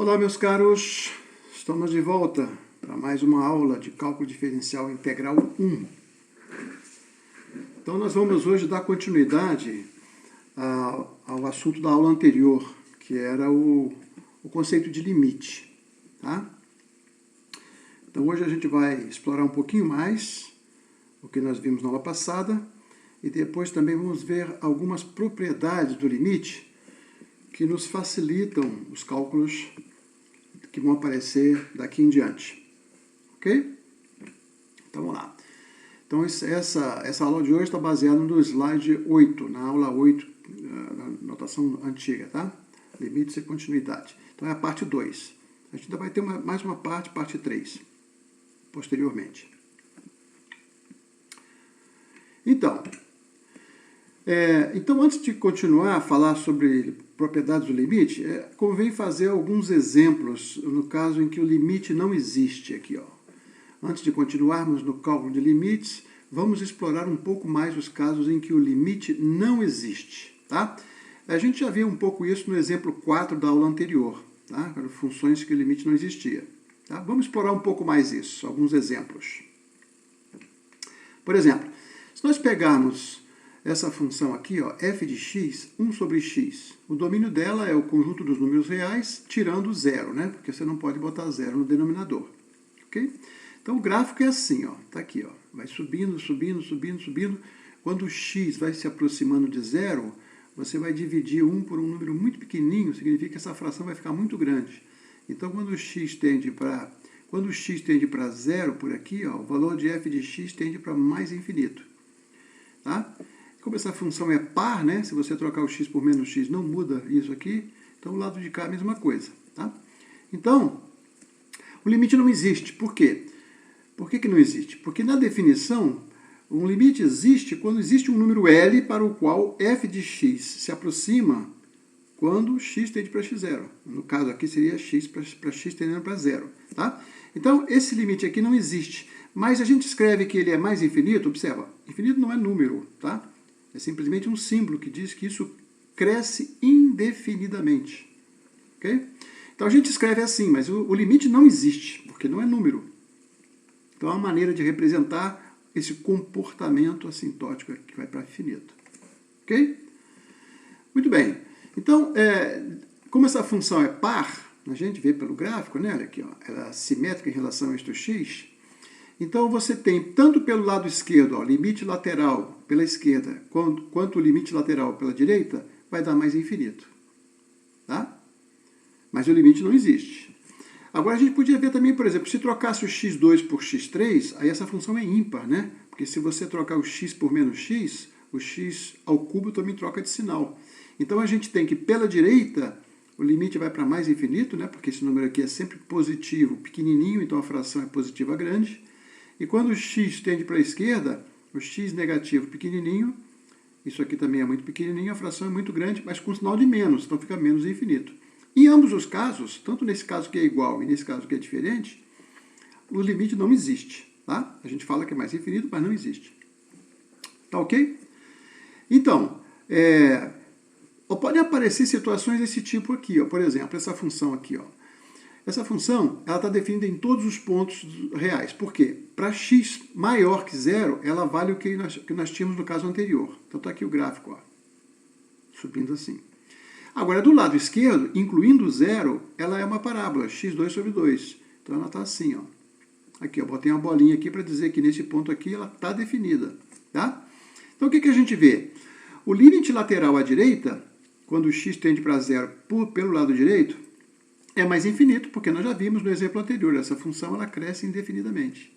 Olá, meus caros, estamos de volta para mais uma aula de cálculo diferencial integral 1. Então, nós vamos hoje dar continuidade ao assunto da aula anterior, que era o conceito de limite. Tá? Então, hoje a gente vai explorar um pouquinho mais o que nós vimos na aula passada e depois também vamos ver algumas propriedades do limite que nos facilitam os cálculos que vão aparecer daqui em diante. Ok? Então vamos lá. Então essa aula de hoje está baseada no slide 8, na aula 8, na notação antiga, tá? Limites e continuidade. Então é a parte 2. A gente ainda vai ter mais uma parte 3, posteriormente. Então, antes de continuar a falar sobre propriedades do limite, convém fazer alguns exemplos no caso em que o limite não existe aqui, ó. Antes de continuarmos no cálculo de limites, vamos explorar um pouco mais os casos em que o limite não existe, tá? A gente já viu um pouco isso no exemplo 4 da aula anterior, tá? Funções que o limite não existia, tá? Vamos explorar um pouco mais isso, alguns exemplos. Por exemplo, se nós pegarmos essa função aqui, ó, f de x, 1 sobre x. O domínio dela é o conjunto dos números reais, tirando zero, né? Porque você não pode botar zero no denominador. Ok? Então, o gráfico é assim, ó. Tá aqui, ó. Vai subindo, subindo, subindo, subindo. Quando o x vai se aproximando de zero, você vai dividir 1 por um número muito pequenininho, significa que essa fração vai ficar muito grande. Então, quando o x tende para zero por aqui, ó, o valor de f de x tende para mais infinito. Tá? Como essa função é par, né? Se você trocar o x por menos x, não muda isso aqui. Então, o lado de cá é a mesma coisa. Tá? Então, o limite não existe. Por quê? Por que não existe? Porque na definição, um limite existe quando existe um número L para o qual f de x se aproxima quando x tende para x0. No caso aqui seria x para x tendendo para zero. Tá? Então, esse limite aqui não existe. Mas a gente escreve que ele é mais infinito, observa, infinito não é número, tá? É simplesmente um símbolo que diz que isso cresce indefinidamente. Ok? Então a gente escreve assim, mas o limite não existe, porque não é número. Então é uma maneira de representar esse comportamento assintótico que vai para infinito. Ok? Muito bem. Então, como essa função é par, a gente vê pelo gráfico, né? Olha aqui, ó, ela é simétrica em relação a este x. Então, você tem, tanto pelo lado esquerdo, ó, limite lateral pela esquerda, quanto o limite lateral pela direita, vai dar mais infinito. Tá? Mas o limite não existe. Agora, a gente podia ver também, por exemplo, se trocasse o x2 por x3, aí essa função é ímpar, né? Porque se você trocar o x por menos x, o x ao cubo também troca de sinal. Então, a gente tem que, pela direita, o limite vai para mais infinito, né? Porque esse número aqui é sempre positivo, pequenininho, então a fração é positiva grande. E quando o x tende para a esquerda, o x negativo pequenininho, isso aqui também é muito pequenininho, a fração é muito grande, mas com sinal de menos, então fica menos infinito. Em ambos os casos, tanto nesse caso que é igual e nesse caso que é diferente, o limite não existe. Tá? A gente fala que é mais infinito, mas não existe. Tá ok? Então, podem aparecer situações desse tipo aqui, ó. Por exemplo, essa função aqui, ó. Essa função está definida em todos os pontos reais. Por quê? Para x maior que zero, ela vale o que nós tínhamos no caso anterior. Então está aqui o gráfico, ó, subindo assim. Agora, do lado esquerdo, incluindo zero, ela é uma parábola, x2 sobre 2. Então ela está assim, ó. Aqui, eu botei uma bolinha aqui para dizer que nesse ponto aqui ela está definida. Tá? Então o que a gente vê? O limite lateral à direita, quando o x tende para zero pelo lado direito, é mais infinito, porque nós já vimos no exemplo anterior, essa função ela cresce indefinidamente.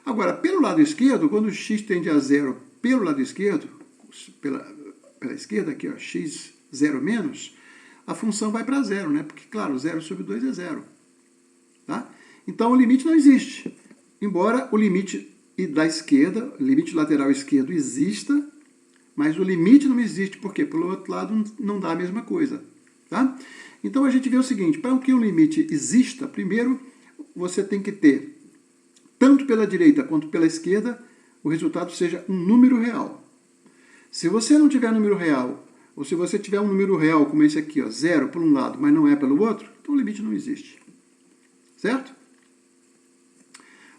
Agora, pelo lado esquerdo, quando o x tende a zero pelo lado esquerdo, pela esquerda aqui, ó, x 0 menos, a função vai para zero, né? Porque, claro, 0 sobre 2 é zero. Tá? Então, o limite não existe. Embora o limite da esquerda, o limite lateral esquerdo exista, mas o limite não existe, porque pelo outro lado não dá a mesma coisa. Tá? Então, a gente vê o seguinte, para que um limite exista, primeiro, você tem que ter, tanto pela direita quanto pela esquerda, o resultado seja um número real. Se você não tiver número real, ou se você tiver um número real, como esse aqui, ó, 0 por um lado, mas não é pelo outro, então o limite não existe. Certo?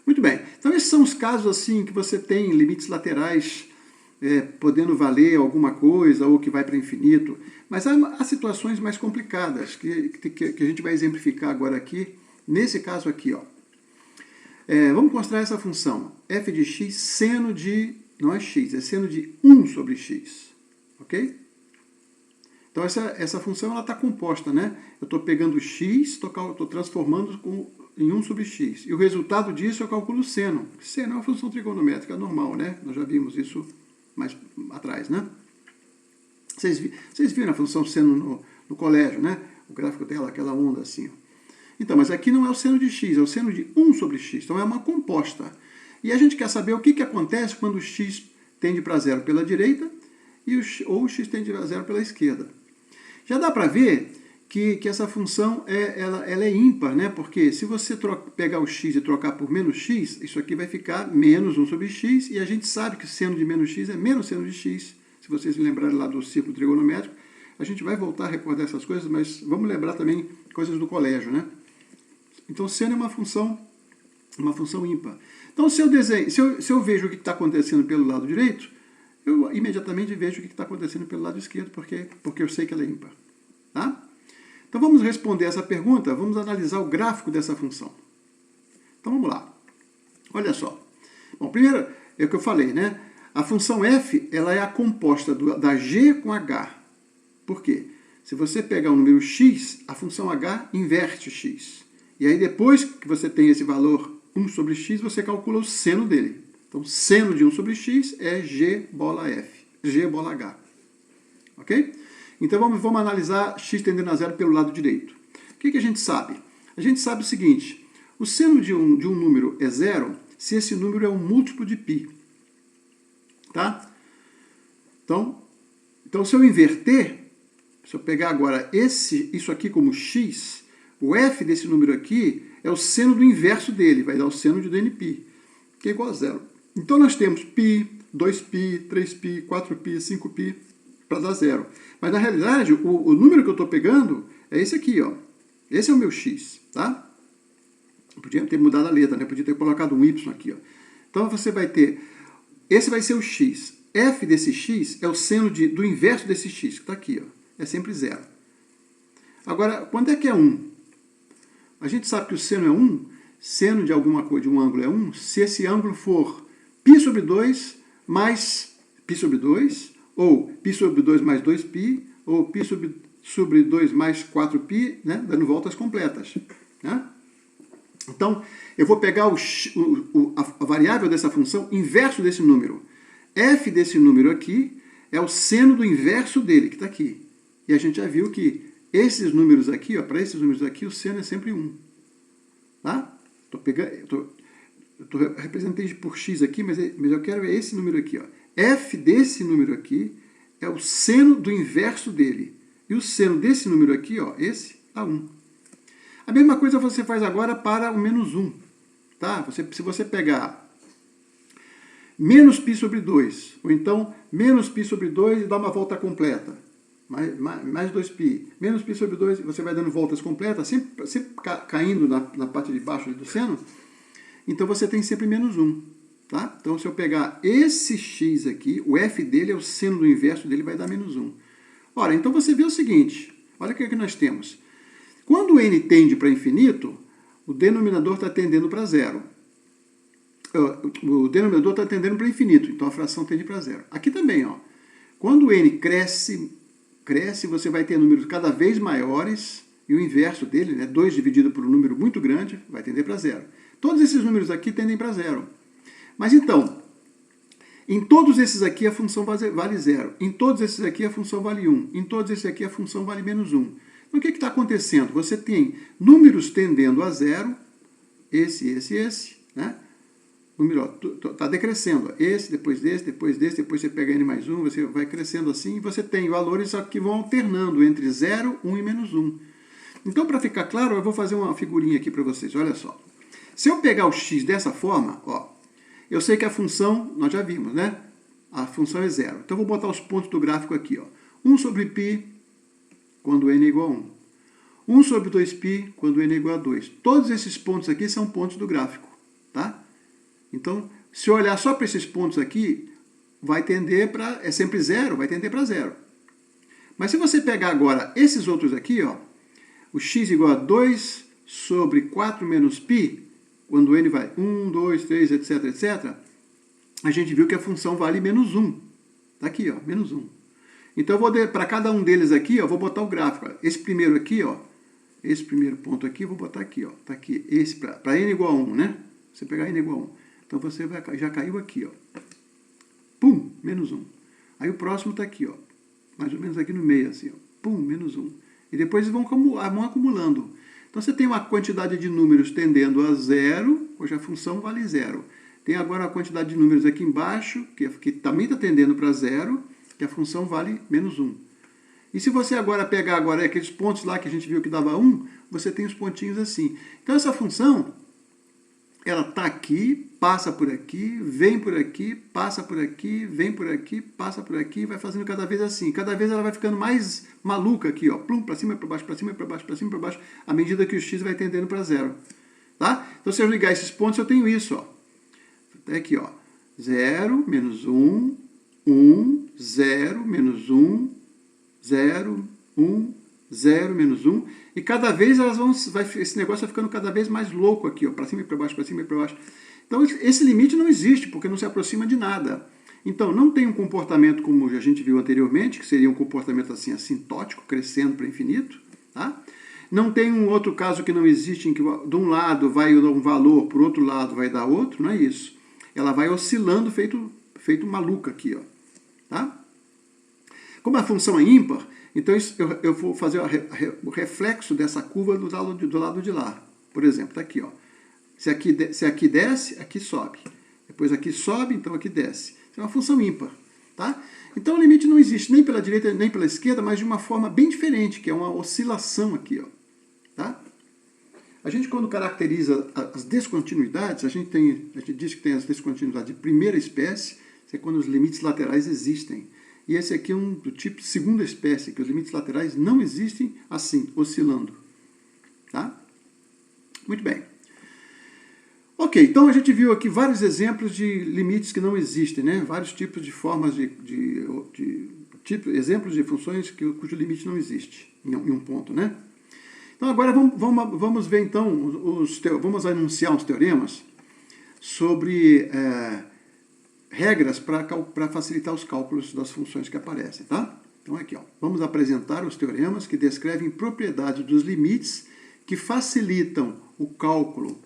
Muito bem. Então, esses são os casos assim que você tem limites laterais podendo valer alguma coisa ou que vai para infinito. Mas há situações mais complicadas que a gente vai exemplificar agora aqui, nesse caso aqui, ó. Vamos mostrar essa função, f de x seno de, não é x, é seno de 1 sobre x, ok? Então essa função está composta, né? Eu estou pegando x, estou transformando em 1 sobre x, e o resultado disso eu calculo o seno. Seno é uma função trigonométrica normal, né? Nós já vimos isso mais atrás, né? Vocês viram a função seno no colégio, né? O gráfico dela, aquela onda assim, ó. Então, mas aqui não é o seno de x, é o seno de 1 sobre x. Então, é uma composta. E a gente quer saber o que acontece quando o x tende para zero pela direita ou o x tende para zero pela esquerda. Já dá para ver que essa função ela é ímpar, né? Porque se você pegar o x e trocar por menos x, isso aqui vai ficar menos 1 sobre x, e a gente sabe que o seno de menos x é menos seno de x. Se vocês lembrarem lá do círculo trigonométrico, a gente vai voltar a recordar essas coisas, mas vamos lembrar também coisas do colégio, né? Então, seno é uma função ímpar. Então, se eu vejo o que está acontecendo pelo lado direito, eu imediatamente vejo o que está acontecendo pelo lado esquerdo, porque eu sei que ela é ímpar. Tá? Então, vamos responder essa pergunta, vamos analisar o gráfico dessa função. Então, vamos lá. Olha só. Bom, primeiro, é o que eu falei, né? A função f, ela é a composta da g com h. Por quê? Se você pegar o número x, a função h inverte x. E aí, depois que você tem esse valor 1 sobre x, você calcula o seno dele. Então, seno de 1 sobre x é g bola f, g bola h. Ok? Então, vamos analisar x tendendo a zero pelo lado direito. O que a gente sabe? A gente sabe o seguinte, o seno de um número é zero se esse número é um múltiplo de π. Tá? Então, se eu inverter, se eu pegar agora isso aqui como x, o f desse número aqui é o seno do inverso dele, vai dar o seno de dnπ, que é igual a zero. Então nós temos π, 2π, 3π, 4π, 5π, para dar zero. Mas na realidade, o número que eu estou pegando é esse aqui, ó. Esse é o meu x, tá? Eu podia ter mudado a letra, né? Podia ter colocado um y aqui, ó. Então você vai ter, esse vai ser o x. F desse x é o seno do inverso desse x, que está aqui, ó. É sempre zero. Agora, quando é que é 1? A gente sabe que o seno é 1, seno de alguma coisa, de um ângulo é 1, se esse ângulo for π sobre 2 mais π sobre 2, ou π sobre 2 mais 2π, ou π sobre 2 mais 4π, né, dando voltas completas. Né? Então, eu vou pegar a variável dessa função inverso desse número. F desse número aqui é o seno do inverso dele, que está aqui. E a gente já viu que esses números aqui, para esses números aqui, o seno é sempre 1. Tá? Representei por x aqui, mas eu quero ver esse número aqui. Ó. F desse número aqui é o seno do inverso dele. E o seno desse número aqui, ó, esse, dá 1. A mesma coisa você faz agora para o menos 1. Tá? Se você pegar menos π sobre 2, ou então menos π sobre 2 e dar uma volta completa. Mais 2π, menos π sobre 2, você vai dando voltas completas, sempre caindo na parte de baixo do seno, então você tem sempre menos 1. Tá? Então, se eu pegar esse x aqui, o f dele é o seno do inverso dele, vai dar menos 1. Ora, então você vê o seguinte, olha o que nós temos. Quando o n tende para infinito, o denominador está tendendo para zero. O denominador está tendendo para infinito, então a fração tende para zero. Aqui também, ó, quando o n cresce, você vai ter números cada vez maiores, e o inverso dele, né, 2 dividido por um número muito grande, vai tender para zero. Todos esses números aqui tendem para zero. Mas então, em todos esses aqui a função vale zero, em todos esses aqui a função vale 1, em todos esses aqui a função vale menos 1. Então o que está acontecendo? Você tem números tendendo a zero, esse, né? O número está decrescendo. Esse, depois desse, depois você pega n mais 1, você vai crescendo assim, e você tem valores que vão alternando entre 0, 1 e menos 1. Então, para ficar claro, eu vou fazer uma figurinha aqui para vocês. Olha só. Se eu pegar o x dessa forma, ó, eu sei que a função, nós já vimos, né? A função é 0. Então, eu vou botar os pontos do gráfico aqui. Ó. 1 sobre π quando n é igual a 1. 1 sobre 2π quando n é igual a 2. Todos esses pontos aqui são pontos do gráfico, tá? Então, se eu olhar só para esses pontos aqui, vai tender para... é sempre zero, vai tender para zero. Mas se você pegar agora esses outros aqui, ó, o x igual a 2 sobre 4 menos π, quando n vai 1, 2, 3, etc, etc, a gente viu que a função vale menos 1. Tá aqui, ó, menos 1. Então, eu vou para cada um deles aqui, ó, vou botar o gráfico. Ó. Esse primeiro aqui, ó, esse primeiro ponto aqui, eu vou botar aqui, ó. Tá aqui, esse para n igual a 1, né? Você pegar n igual a 1. Então, você já caiu aqui, ó. Pum, menos 1. Aí o próximo tá aqui, ó. Mais ou menos aqui no meio, assim, ó. Pum, menos 1. E depois eles vão acumulando. Então, você tem uma quantidade de números tendendo a zero, hoje a função vale zero. Tem agora a quantidade de números aqui embaixo, que também está tendendo para zero, que a função vale menos 1. E se você agora pegar agora aqueles pontos lá que a gente viu que dava 1, você tem os pontinhos assim. Então, essa função, ela está aqui, passa por aqui, vem por aqui, passa por aqui, vem por aqui, passa por aqui, vai fazendo cada vez assim. Cada vez ela vai ficando mais maluca aqui, ó. Plum, para cima, para baixo, para cima, para baixo, para cima, para baixo, à medida que o x vai tendendo para zero. Tá? Então, se eu ligar esses pontos, eu tenho isso, ó. Até aqui, ó. 0, menos 1, 1, 0, menos 1, 0, 1, 0, menos 1. E cada vez elas vão, esse negócio vai ficando cada vez mais louco aqui, ó. Para cima e para baixo, para cima e para baixo. Então, esse limite não existe, porque não se aproxima de nada. Então, não tem um comportamento como a gente viu anteriormente, que seria um comportamento assim, assintótico, crescendo para infinito. Tá? Não tem um outro caso que não existe, em que de um lado vai dar um valor, por outro lado vai dar outro, não é isso. Ela vai oscilando feito maluca aqui, ó. Tá? Como a função é ímpar, então eu vou fazer o reflexo dessa curva do lado de lá. Por exemplo, está aqui, ó. Se aqui desce, aqui sobe. Depois aqui sobe, então aqui desce. Isso é uma função ímpar. Tá? Então o limite não existe nem pela direita nem pela esquerda, mas de uma forma bem diferente, que é uma oscilação aqui. Ó. Tá? A gente, quando caracteriza as descontinuidades, a gente diz que tem as descontinuidades de primeira espécie, isso é quando os limites laterais existem. E esse aqui é um do tipo de segunda espécie, que os limites laterais não existem assim, oscilando. Tá? Muito bem. Ok, então a gente viu aqui vários exemplos de limites que não existem, né? Vários tipos de formas exemplos de funções cujo limite não existe em um ponto, né? Então agora vamos ver então, vamos anunciar uns teoremas sobre regras para facilitar os cálculos das funções que aparecem, tá? Então aqui, ó, vamos apresentar os teoremas que descrevem propriedades dos limites que facilitam o cálculo,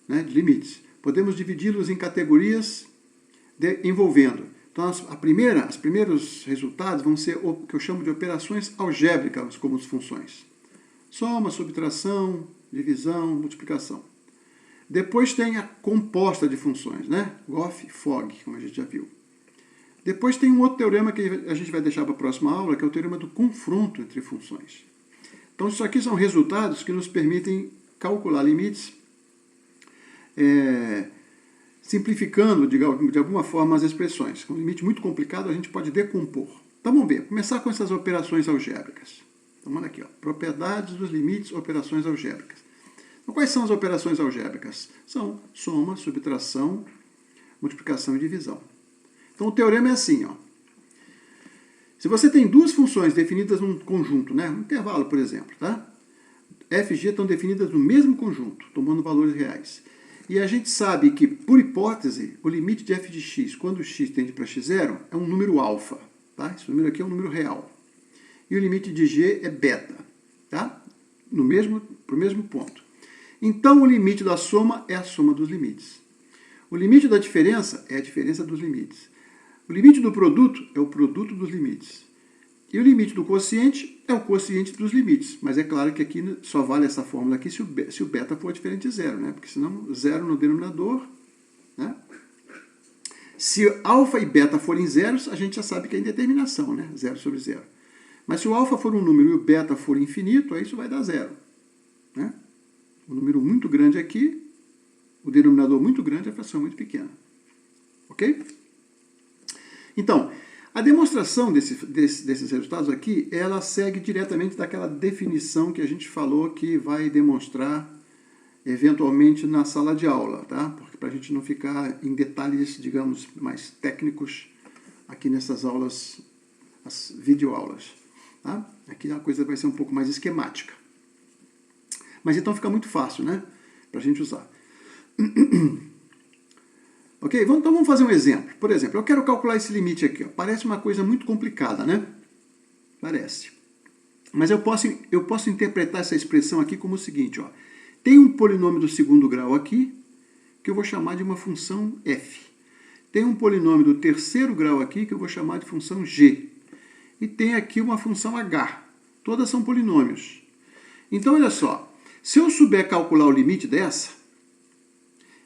né, de limites. Podemos dividi-los em categorias envolvendo. Então, os primeiros resultados vão ser o que eu chamo de operações algébricas como funções. Soma, subtração, divisão, multiplicação. Depois tem a composta de funções, né? Goff e Fogg, como a gente já viu. Depois tem um outro teorema que a gente vai deixar para a próxima aula, que é o teorema do confronto entre funções. Então, isso aqui são resultados que nos permitem calcular limites simplificando, de alguma forma, as expressões. Com um limite muito complicado, a gente pode decompor. Então, vamos ver. Começar com essas operações algébricas. Então, olha aqui, ó. Propriedades dos limites, operações algébricas. Então, quais são as operações algébricas? São soma, subtração, multiplicação e divisão. Então, o teorema é assim, ó. Se você tem duas funções definidas num conjunto, né? Um intervalo, por exemplo, tá? F e G estão definidas no mesmo conjunto, tomando valores reais. E a gente sabe que, por hipótese, o limite de f de x, quando x tende para x0, é um número alfa. Tá? Esse número aqui é um número real. E o limite de g é beta. Tá? Para o mesmo ponto. Então, o limite da soma é a soma dos limites. O limite da diferença é a diferença dos limites. O limite do produto é o produto dos limites. E o limite do quociente é o quociente dos limites. Mas é claro que aqui só vale essa fórmula aqui se o beta for diferente de zero, né? Porque senão zero no denominador. Né? Se alfa e beta forem zeros, a gente já sabe que é indeterminação, né? Zero sobre zero. Mas se o alfa for um número e o beta for infinito, aí isso vai dar zero. Né? O número muito grande aqui, o denominador muito grande, a fração muito pequena. Ok? Então, A demonstração desses resultados aqui, ela segue diretamente daquela definição que a gente falou que vai demonstrar eventualmente na sala de aula, tá? Porque para a gente não ficar em detalhes, digamos, mais técnicos aqui nessas aulas, as videoaulas, tá? Aqui a coisa vai ser um pouco mais esquemática. Mas então fica muito fácil, né? Para a gente usar. Ok? Então vamos fazer um exemplo. Por exemplo, eu quero calcular esse limite aqui. Ó. Parece uma coisa muito complicada, né? Parece. Mas eu posso interpretar essa expressão aqui como o seguinte. Ó. Tem um polinômio do segundo grau aqui, que eu vou chamar de uma função f. Tem um polinômio do terceiro grau aqui, que eu vou chamar de função g. E tem aqui uma função h. Todas são polinômios. Então, olha só. Se eu souber calcular o limite dessa,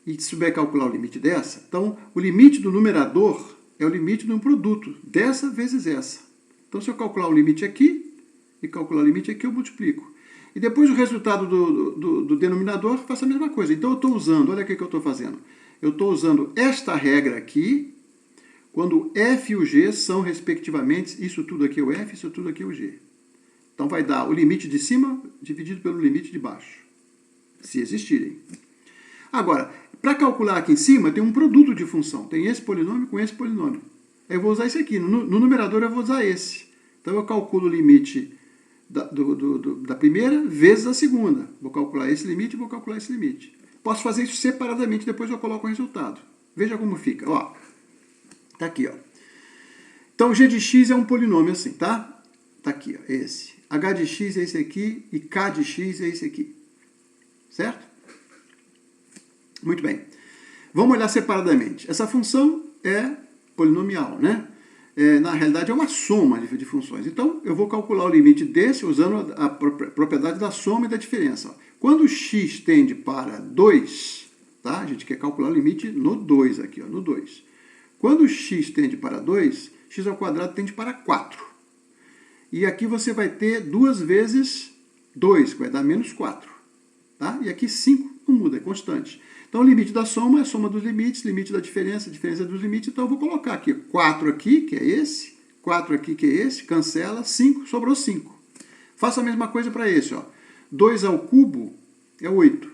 então o limite do numerador é o limite de um produto, dessa vezes essa. Então, se eu calcular o limite aqui e calcular o limite aqui, eu multiplico. E depois o resultado do denominador, faço a mesma coisa. Então, eu estou usando, olha o que eu estou fazendo. Eu estou usando esta regra aqui, quando f e o g são, respectivamente, isso tudo aqui é o f, isso tudo aqui é o g. Então, vai dar o limite de cima dividido pelo limite de baixo, se existirem. Agora, para calcular aqui em cima, tem um produto de função. Tem esse polinômio com esse polinômio. Eu vou usar esse aqui. No numerador, eu vou usar esse. Então, eu calculo o limite da primeira vezes a segunda. Vou calcular esse limite e vou calcular esse limite. Posso fazer isso separadamente, depois eu coloco o resultado. Veja como fica. Ó, tá aqui, ó. Então, g de x é um polinômio assim, tá? Tá aqui, ó, esse. H de x é esse aqui e K de x é esse aqui. Certo? Muito bem. Vamos olhar separadamente. Essa função é polinomial, né? Na realidade, é uma soma de funções. Então, eu vou calcular o limite desse usando a propriedade da soma e da diferença. Quando x tende para 2, tá? A gente quer calcular o limite no 2 aqui, ó, no 2. Quando x tende para 2, x ao quadrado tende para 4. E aqui você vai ter 2 vezes 2, que vai dar menos 4. Tá? E aqui 5 não muda, é constante. Então, o limite da soma é a soma dos limites, limite da diferença, diferença dos limites. Então, eu vou colocar aqui 4 aqui, que é esse, 4 aqui, que é esse, cancela, 5, sobrou 5. Faça a mesma coisa para esse. Ó. 2 ao cubo é 8.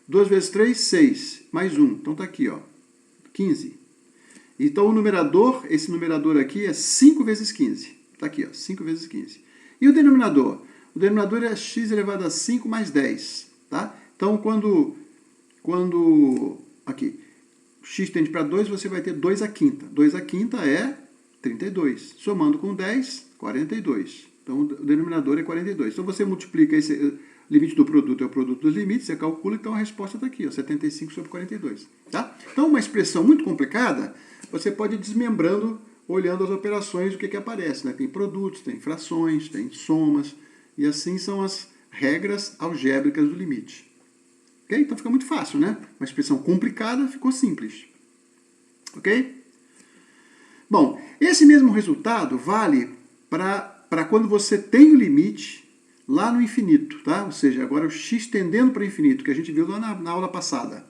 2 vezes 3, 6. Mais 1. Então, está aqui, ó, 15. Então, o numerador, esse numerador aqui é 5 vezes 15. Está aqui, ó, 5 vezes 15. E o denominador? O denominador é x elevado a 5 mais 10. Tá? Então, quando aqui, x tende para 2, você vai ter 2 à quinta. 2 à quinta é 32. Somando com 10, 42. Então, o denominador é 42. Então, você multiplica esse limite do produto, é o produto dos limites, você calcula, então a resposta está aqui, ó, 75 sobre 42. Tá? Então, uma expressão muito complicada, você pode ir desmembrando, olhando as operações, o que aparece. Né? Tem produtos, tem frações, tem somas, e assim são as regras algébricas do limite. Ok? Então fica muito fácil, né? Uma expressão complicada ficou simples. Ok? Bom, esse mesmo resultado vale para quando você tem o limite lá no infinito, tá? Ou seja, agora o x tendendo para o infinito, que a gente viu lá na aula passada.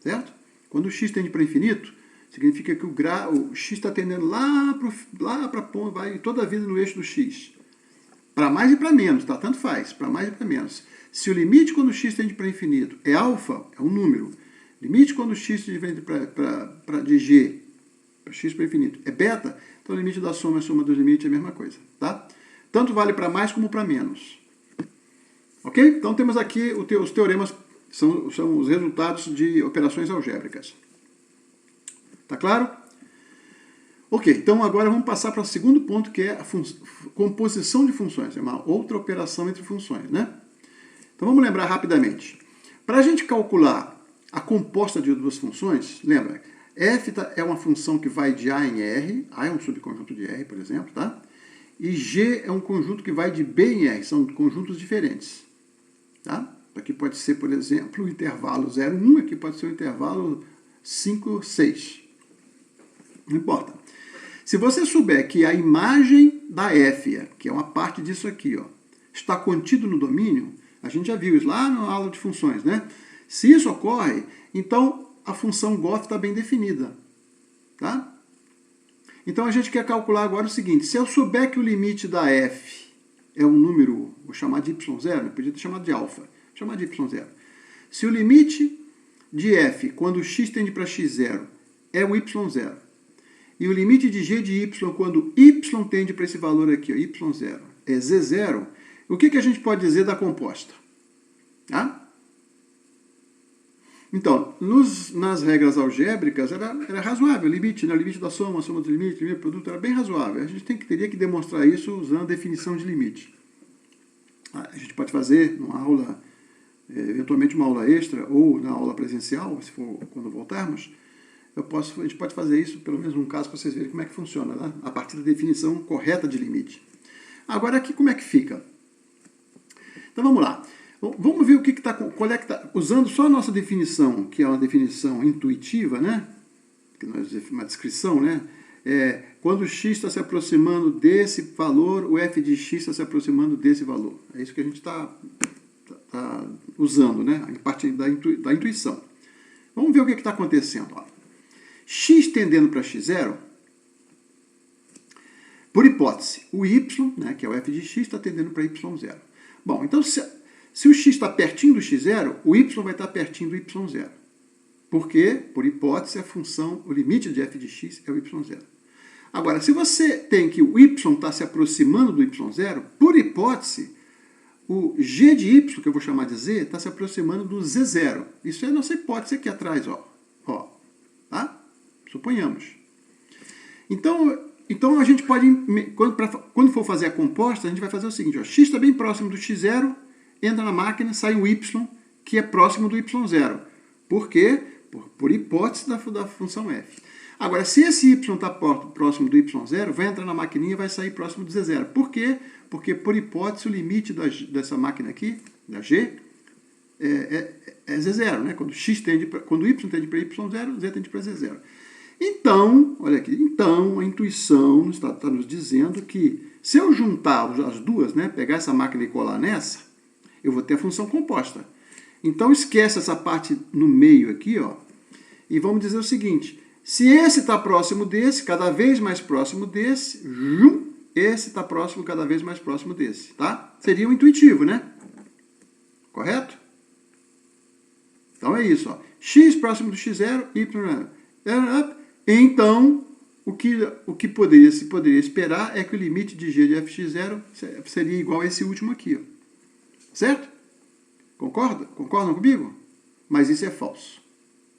Certo? Quando o x tende para o infinito, significa que o x está tendendo lá para a ponta, vai toda a vida no eixo do x. Para mais e para menos, tá? Tanto faz, para mais e para menos. Se o limite quando o x tende para infinito é alfa, é um número. Limite quando o x tende de g, para x para infinito, é beta, então o limite da soma e a soma dos limites é a mesma coisa. Tá? Tanto vale para mais como para menos. Ok? Então temos aqui os teoremas, são os resultados de operações algébricas. Tá claro? Ok, então agora vamos passar para o segundo ponto, que é a composição de funções. É uma outra operação entre funções, né? Então vamos lembrar rapidamente. Para a gente calcular a composta de duas funções, lembra, f é uma função que vai de A em R, A é um subconjunto de R, por exemplo, tá? E G é um conjunto que vai de B em R, são conjuntos diferentes. Tá? Aqui pode ser, por exemplo, o intervalo 0, 1, aqui pode ser o intervalo 5, 6. Não importa. Se você souber que a imagem da f, que é uma parte disso aqui, ó, está contido no domínio, a gente já viu isso lá na aula de funções, né? Se isso ocorre, então a função gof está bem definida. Tá? Então a gente quer calcular agora o seguinte, se eu souber que o limite da f é um número, vou chamar de y0, eu podia ter chamado de alfa, vou chamar de y0. Se o limite de f, quando x tende para x0, é o y0, e o limite de g de y, quando y tende para esse valor aqui, ó, y0, é z0, o que a gente pode dizer da composta? Tá? Então, nas regras algébricas era razoável, o limite, né? O limite da soma, a soma do limite, o limite do produto, era bem razoável. A gente teria que demonstrar isso usando a definição de limite. A gente pode fazer numa aula, eventualmente uma aula extra, ou na aula presencial, se for quando voltarmos, a gente pode fazer isso, pelo menos num caso, para vocês verem como é que funciona, né? A partir da definição correta de limite. Agora aqui como é que fica? Então vamos lá. Vamos ver o que está, usando só a nossa definição, que é uma definição intuitiva, né? Que nós uma descrição, né? Quando o x está se aproximando desse valor, o f de x está se aproximando desse valor. É isso que a gente está usando, né? A partir da intuição. Vamos ver o que está acontecendo. Ó. X tendendo para x0, por hipótese, o y, né, que é o f de x, está tendendo para y0. Bom, então se o x está pertinho do x0, o y vai estar pertinho do y0. Porque, por hipótese, a função, o limite de f de x é o y0. Agora, se você tem que o y está se aproximando do y0, por hipótese, o g de y, que eu vou chamar de z, está se aproximando do z0. Isso é a nossa hipótese aqui atrás, ó. Tá? Suponhamos. Então a gente pode, quando for fazer a composta, a gente vai fazer o seguinte, ó, x está bem próximo do x0, entra na máquina, sai o y, que é próximo do y0. Por quê? Por hipótese da função f. Agora, se esse y está próximo do y0, vai entrar na maquininha e vai sair próximo do z0. Por quê? Porque, por hipótese, o limite dessa máquina aqui, da g, é z0, né? Quando y tende para y0, z tende para z0. Então, olha aqui, a intuição está nos dizendo que se eu juntar as duas, né, pegar essa máquina e colar nessa, eu vou ter a função composta. Então, esquece essa parte no meio aqui, ó, e vamos dizer o seguinte, se esse está próximo desse, cada vez mais próximo desse, esse está próximo, cada vez mais próximo desse, tá? Seria um intuitivo, né? Correto? Então, é isso, ó. X próximo do x0, y... Então, o que se poderia esperar é que o limite de g de fx0 seria igual a esse último aqui, ó. Certo? Concordam comigo? Mas isso é falso.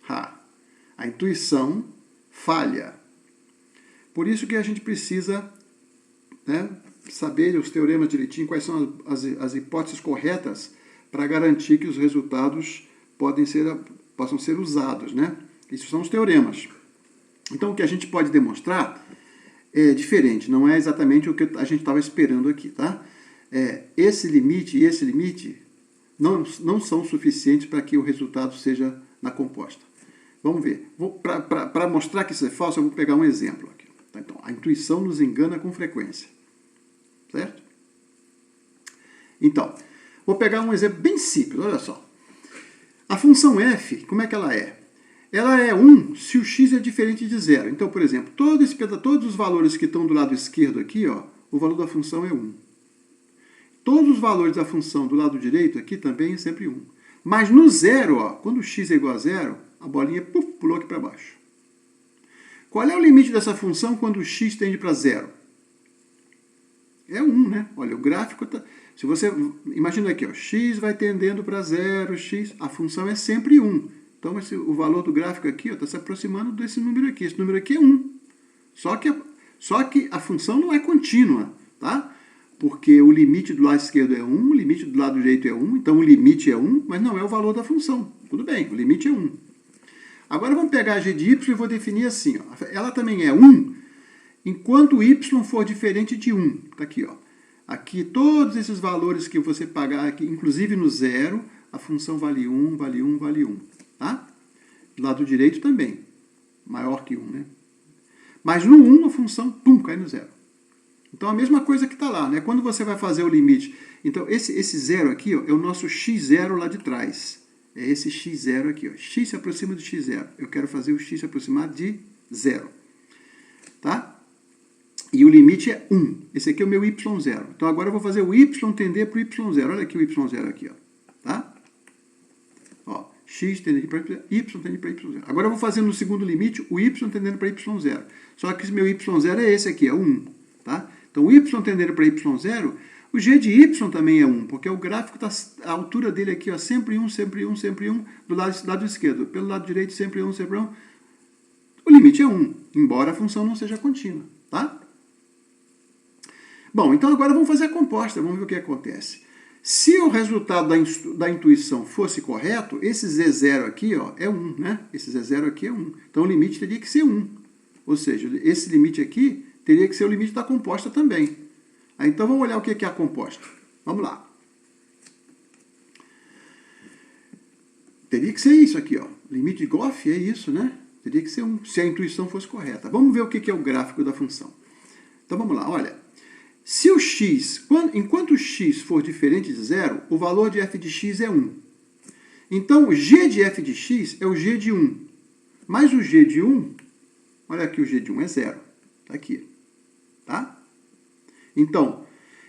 A intuição falha. Por isso que a gente precisa, né, saber os teoremas direitinho, quais são as hipóteses corretas para garantir que os resultados possam ser usados, né? Isso são os teoremas. Então, o que a gente pode demonstrar é diferente, não é exatamente o que a gente estava esperando aqui, tá? Esse limite e esse limite não são suficientes para que o resultado seja na composta. Vamos ver. Para mostrar que isso é falso, eu vou pegar um exemplo aqui. Tá? Então, a intuição nos engana com frequência. Certo? Então, vou pegar um exemplo bem simples, olha só. A função f, como é que ela é? Ela é 1 se o x é diferente de 0. Então, por exemplo, todos os valores que estão do lado esquerdo aqui, ó, o valor da função é 1. Todos os valores da função do lado direito aqui também é sempre 1. Mas no 0, ó, quando o x é igual a 0, a bolinha pulou aqui para baixo. Qual é o limite dessa função quando o x tende para 0? É 1, né? Olha, o gráfico está... Se você imagina aqui, ó, x vai tendendo para 0, x, a função é sempre 1. Então, o valor do gráfico aqui está se aproximando desse número aqui. Esse número aqui é 1. Só que a função não é contínua, tá? Porque o limite do lado esquerdo é 1, o limite do lado direito é 1, então o limite é 1, mas não é o valor da função. Tudo bem, o limite é 1. Agora vamos pegar a g de y e vou definir assim. Ó. Ela também é 1 enquanto o y for diferente de 1. Está aqui, ó. Aqui todos esses valores que você pagar aqui, inclusive no 0, a função vale 1, vale 1, vale 1. Tá? Do lado direito também. Maior que 1, né? Mas no 1 a função, cai no 0. Então a mesma coisa que está lá, né? Quando você vai fazer o limite. Então esse 0 aqui, ó, é o nosso x0 lá de trás. É esse x0 aqui, ó. X se aproxima de x0. Eu quero fazer o x se aproximar de 0. Tá? E o limite é 1. Esse aqui é o meu y0. Então agora eu vou fazer o y tender para o y0. Olha aqui o y0 aqui, ó. Tá? Ó, x tendendo para y tendendo para y0. Agora eu vou fazer no segundo limite o y tendendo para y0. Só que esse meu y0 é esse aqui, é 1. Tá? Então o y tendendo para y0, o g de y também é 1, porque o gráfico está, a altura dele aqui, ó, sempre 1, sempre 1, sempre 1, do lado esquerdo. Pelo lado direito, sempre 1, sempre 1. O limite é 1, embora a função não seja contínua. Tá? Bom, então agora vamos fazer a composta, vamos ver o que acontece. Se o resultado da intuição fosse correto, esse Z0 aqui, ó, é 1, né? Esse Z0 aqui é 1. Então o limite teria que ser 1. Ou seja, esse limite aqui teria que ser o limite da composta também. Então vamos olhar o que é a composta. Vamos lá. Teria que ser isso aqui, ó. Limite de Goff é isso, né? Teria que ser 1, se a intuição fosse correta. Vamos ver o que é o gráfico da função. Então vamos lá, olha. Se o x, enquanto o x for diferente de 0, o valor de f de x é 1. Então, o g de f de x é o g de 1. Mas o g de 1, olha aqui, o g de 1 é 0. Está aqui. Tá? Então,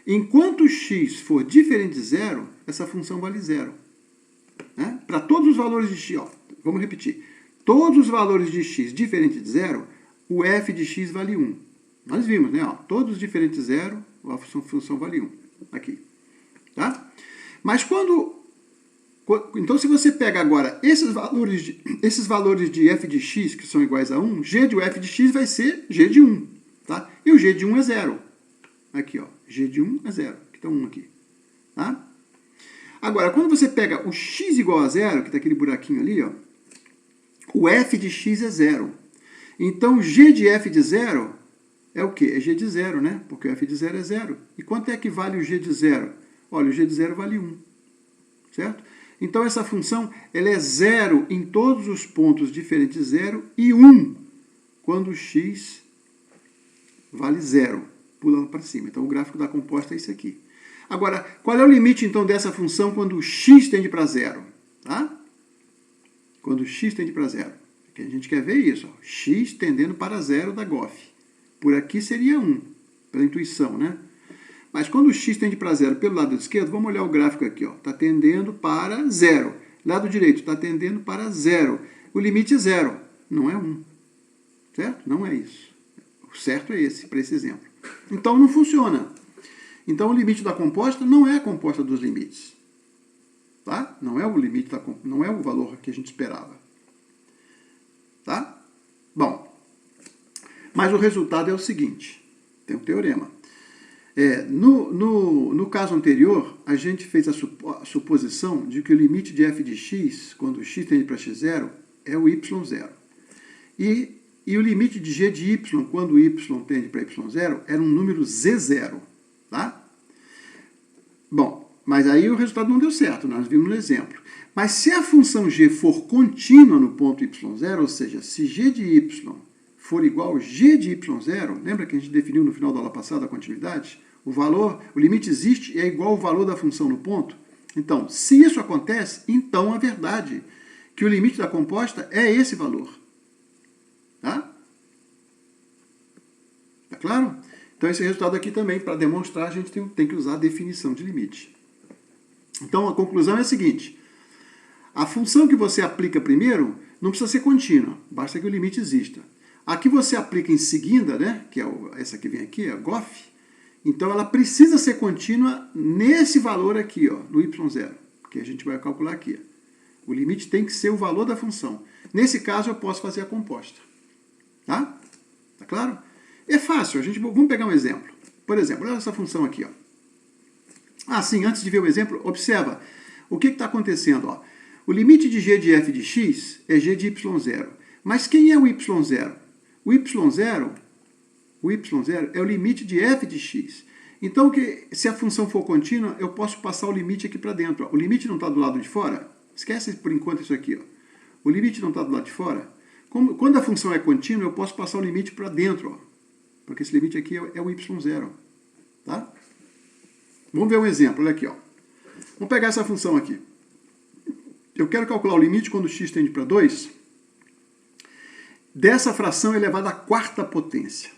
enquanto o x for diferente de 0, essa função vale 0. Né? Para todos os valores de x, ó, vamos repetir. Todos os valores de x diferentes de 0, o f de x vale 1. Nós vimos, né? Ó, todos diferentes de 0, a função vale 1. Aqui. Tá? Mas então, se você pega agora esses valores de f de x, que são iguais a 1, g de f de x vai ser g de 1. Tá? E o g de 1 é 0. Aqui, ó. G de 1 é 0. Aqui está 1 aqui. Tá? Agora, quando você pega o x igual a 0, que está aquele buraquinho ali, ó, o f de x é 0. Então, g de f de 0 é o quê? É g de 0, né? Porque o f de 0 é 0. E quanto é que vale o g de 0? Olha, o g de 0 vale 1. Certo? Então, essa função ela é 0 em todos os pontos diferentes de 0 e 1 quando o x vale 0, pulando para cima. Então, o gráfico da composta é esse aqui. Agora, qual é o limite, então, dessa função quando o x tende para 0? Tá? Quando o x tende para 0. Aqui a gente quer ver isso. Ó. X tendendo para 0 da Goff. Por aqui seria 1, pela intuição, né? Mas quando o x tende para 0 pelo lado esquerdo, vamos olhar o gráfico aqui, ó. Está tendendo para 0. Lado direito está tendendo para 0. O limite é 0, não é 1. Certo? Não é isso. O certo é esse, para esse exemplo. Então não funciona. Então o limite da composta não é a composta dos limites. Tá? Não é o limite não é o valor que a gente esperava. Tá? Bom. Mas o resultado é o seguinte, tem um teorema. No caso anterior, a gente fez a suposição de que o limite de f de x, quando o x tende para x0, é o y0. E o limite de g de y, quando o y tende para y0, era um número z0. Tá? Bom, mas aí o resultado não deu certo, nós vimos no exemplo. Mas se a função g for contínua no ponto y0, ou seja, se g de y for igual a g de y0, lembra que a gente definiu no final da aula passada a continuidade? O limite existe e é igual ao valor da função no ponto. Então, se isso acontece, então é verdade que o limite da composta é esse valor. Tá? Tá claro? Então, esse resultado aqui também, para demonstrar, a gente tem que usar a definição de limite. Então, a conclusão é a seguinte. A função que você aplica primeiro não precisa ser contínua, basta que o limite exista. Aqui você aplica em seguida, né, que é essa que vem aqui, a Goff. Então, ela precisa ser contínua nesse valor aqui, ó, no y0, que a gente vai calcular aqui. O limite tem que ser o valor da função. Nesse caso, eu posso fazer a composta. Tá? Tá claro? É fácil. Vamos pegar um exemplo. Por exemplo, olha essa função aqui. Ó. Ah, sim, antes de ver o exemplo, observa o que está acontecendo. Ó. O limite de g de f de x é g de y0. Mas quem é o y0? O y0 é o limite de f de x. Então, se a função for contínua, eu posso passar o limite aqui para dentro. Ó. O limite não está do lado de fora? Esquece por enquanto isso aqui. Ó. O limite não está do lado de fora? Quando a função é contínua, eu posso passar o limite para dentro. Ó. Porque esse limite aqui é o y0. Tá? Vamos ver um exemplo. Olha aqui. Ó. Vamos pegar essa função aqui. Eu quero calcular o limite quando x tende para 2 dessa fração elevada à quarta potência.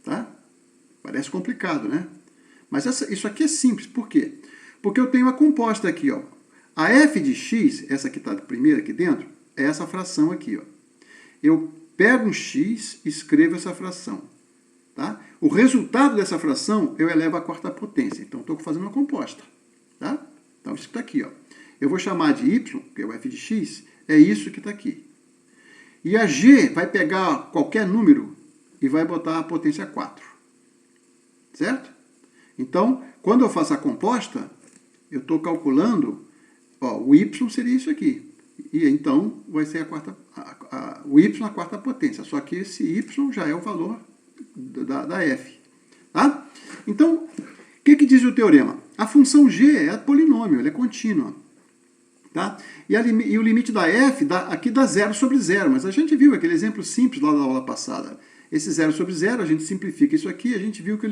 Tá? Parece complicado, né? Mas isso aqui é simples. Por quê? Porque eu tenho a composta aqui, ó. A f de x, essa que está primeiro aqui dentro, é essa fração aqui, ó. Eu pego um x e escrevo essa fração. Tá? O resultado dessa fração eu elevo à quarta potência. Então, estou fazendo uma composta. Tá? Então, isso que está aqui, ó. Eu vou chamar de y, que é o f de x, é isso que está aqui. E a g vai pegar qualquer número e vai botar a potência 4. Certo? Então, quando eu faço a composta, eu estou calculando, ó, o y seria isso aqui. E então vai ser o y a quarta potência. Só que esse y já é o valor da f. Tá? Então, o que diz o teorema? A função g é polinômio, ela é contínua. Tá? E o limite da f aqui dá 0 sobre 0. Mas a gente viu aquele exemplo simples lá da aula passada. Esse 0 sobre 0, a gente simplifica isso aqui, a gente viu que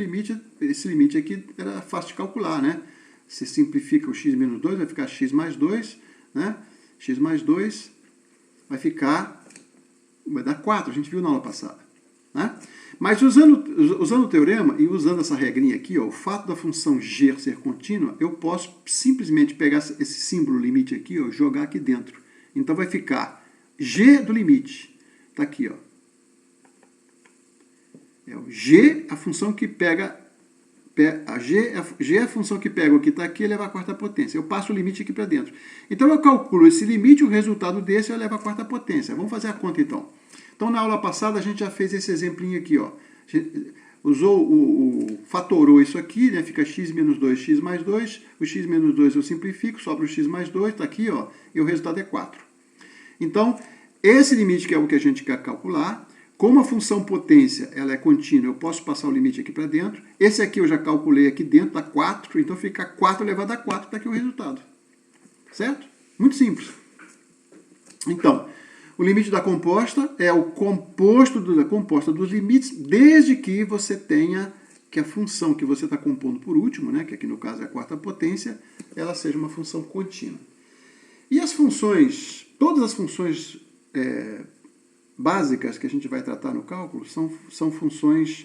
esse limite aqui era fácil de calcular, né? Se simplifica o x menos 2, vai ficar x mais 2, né? X mais 2 vai dar 4, a gente viu na aula passada. Né? Mas usando o teorema e usando essa regrinha aqui, ó, o fato da função g ser contínua, eu posso simplesmente pegar esse símbolo limite aqui, ó, jogar aqui dentro. Então vai ficar g do limite. Está aqui, ó. É o g, a função que pega... G é a função que pega o que está aqui e leva à quarta potência. Eu passo o limite aqui para dentro. Então, eu calculo esse limite, o resultado desse eu levo à quarta potência. Vamos fazer a conta, então. Então, na aula passada, a gente já fez esse exemplinho aqui, ó. A gente usou fatorou isso aqui, né? Fica x menos 2, x mais 2. O x menos 2 eu simplifico, sobra o x mais 2, está aqui, ó. E o resultado é 4. Então, esse limite que é o que a gente quer calcular... Como a função potência ela é contínua, eu posso passar o limite aqui para dentro. Esse aqui eu já calculei aqui dentro, dá 4. Então fica 4 elevado a 4, está aqui o resultado. Certo? Muito simples. Então, o limite da composta é o composto da composta dos limites, desde que você tenha que a função que você está compondo por último, né, que aqui no caso é a quarta potência, ela seja uma função contínua. E as funções, todas as funções... básicas que a gente vai tratar no cálculo são funções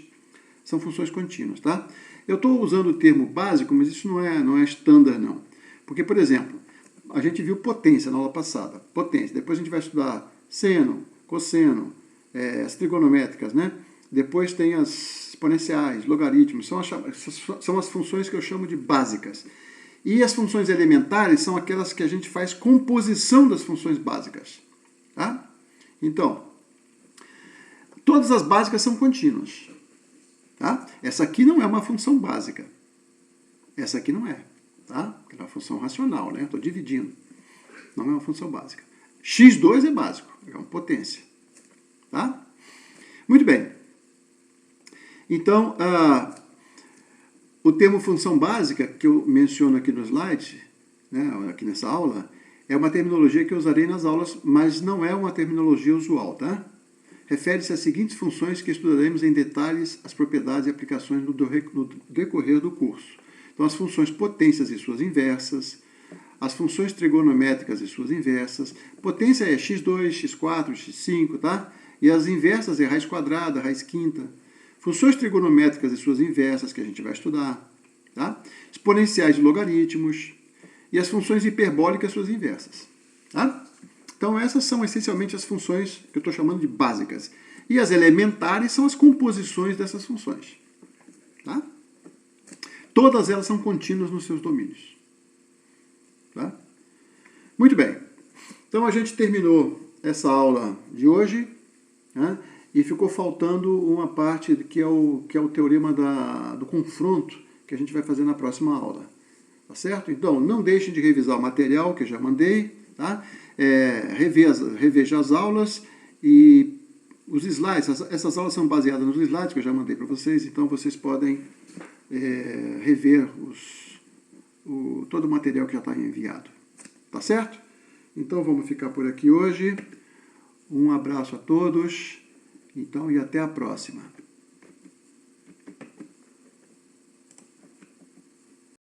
contínuas, tá? Eu estou usando o termo básico, mas isso não é estándar, não. Porque, por exemplo, a gente viu potência na aula passada. Potência. Depois a gente vai estudar seno, cosseno, as trigonométricas, né? Depois tem as exponenciais, logaritmos. São as funções que eu chamo de básicas. E as funções elementares são aquelas que a gente faz composição das funções básicas. Tá? Então... todas as básicas são contínuas. Tá? Essa aqui não é uma função básica. Essa aqui não é. Tá? É uma função racional, né? Estou dividindo. Não é uma função básica. x2 é básico, é uma potência. Tá? Muito bem. Então, o termo função básica, que eu menciono aqui no slide, né, aqui nessa aula, é uma terminologia que eu usarei nas aulas, mas não é uma terminologia usual, tá? Refere-se às seguintes funções que estudaremos em detalhes as propriedades e aplicações no decorrer do curso. Então, as funções potências e suas inversas, as funções trigonométricas e suas inversas. Potência é x2, x4, x5, tá? E as inversas é raiz quadrada, raiz quinta. Funções trigonométricas e suas inversas, que a gente vai estudar, tá? Exponenciais de logaritmos. E as funções hiperbólicas e suas inversas, tá? Então, essas são essencialmente as funções que eu estou chamando de básicas. E as elementares são as composições dessas funções. Tá? Todas elas são contínuas nos seus domínios. Tá? Muito bem. Então, a gente terminou essa aula de hoje, né? E ficou faltando uma parte que é o teorema do confronto, que a gente vai fazer na próxima aula. Tá certo? Então, não deixem de revisar o material que eu já mandei, tá? Reveja as aulas e os slides. Essas aulas são baseadas nos slides que eu já mandei para vocês, então vocês podem rever todo o material que já está enviado. Tá certo? Então vamos ficar por aqui hoje. Um abraço a todos, então, e até a próxima.